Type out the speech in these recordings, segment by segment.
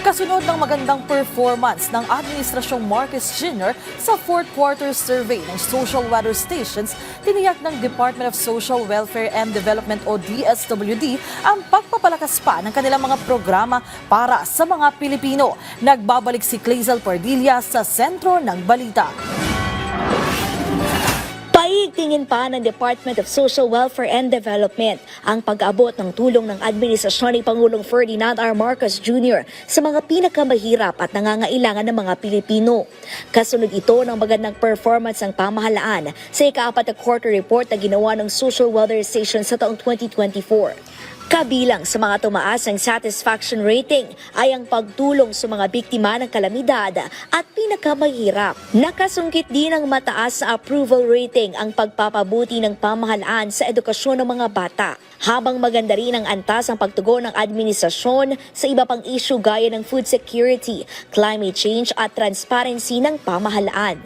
Kasunod ng magandang performance ng Administrasyong Marcos Jr. sa fourth quarter survey ng social weather stations, tiniyak ng Department of Social Welfare and Development o DSWD ang pagpapalakas pa ng kanilang mga programa para sa mga Pilipino. Nagbabalik si Clazel Pardilla sa sentro ng balita. Paigtingin pa ng Department of Social Welfare and Development ang pag-abot ng tulong ng administrasyon ni Pangulong Ferdinand R. Marcos Jr. sa mga pinakamahirap at nangangailangan ng mga Pilipino. Kasunod ito ng magandang performance ng pamahalaan sa ika-4 na quarter report na ginawa ng Social Weather Station sa taong 2024. Kabilang sa mga tumaas ang satisfaction rating ay ang pagtulong sa mga biktima ng kalamidad at pinakamahirap. Nakasungkit din ng mataas na approval rating ang pagpapabuti ng pamahalaan sa edukasyon ng mga bata. Habang maganda rin ang antas ang pagtugon ng administrasyon sa iba pang issue gaya ng food security, climate change at transparency ng pamahalaan.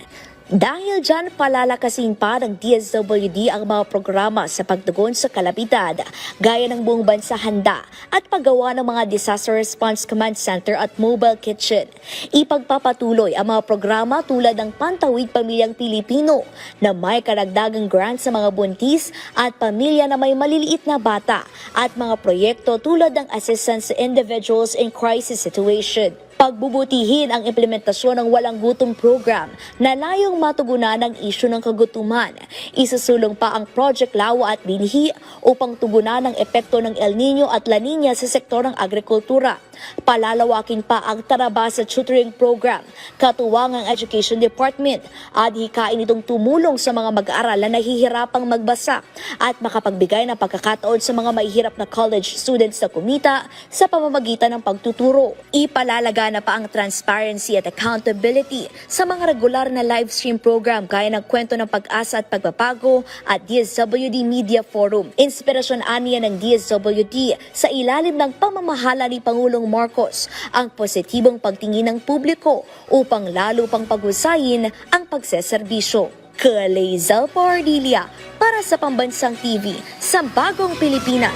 Dahil dyan, palalakasin pa ng DSWD ang mga programa sa pagtugon sa kalamidad, gaya ng buong bansa handa at paggawa ng mga Disaster Response Command Center at Mobile Kitchen. Ipagpapatuloy ang mga programa tulad ng Pantawid Pamilyang Pilipino na may karagdagang grant sa mga buntis at pamilya na may maliliit na bata at mga proyekto tulad ng Assistance to Individuals in Crisis Situation. Pagbubutihin ang implementasyon ng Walang Gutom Program na layong matugunan ang isyu ng kagutuman. Isusulong pa ang Project Lawa at Binhi upang tugunan ang epekto ng El Nino at La Nina sa sektor ng agrikultura. Palalawakin pa ang Tarabasa Tutoring Program, katuwang ang Education Department, at hikain itong tumulong sa mga mag-aaral na nahihirapang magbasa at makapagbigay ng pagkakataon sa mga mahihirap na college students na kumita sa pamamagitan ng pagtuturo. Ipalalaga na pa ang transparency at accountability sa mga regular na live stream program gaya ng Kwento ng Pag-asa at Pagbabago at DSWD Media Forum. Inspirasyon aniya ng DSWD sa ilalim ng pamamahala ni Pangulong Marcos ang positibong pagtingin ng publiko upang lalo pang paghusayin ang pagseserbisyo. Clazel Pardilla para sa Pambansang TV sa Bagong Pilipinas.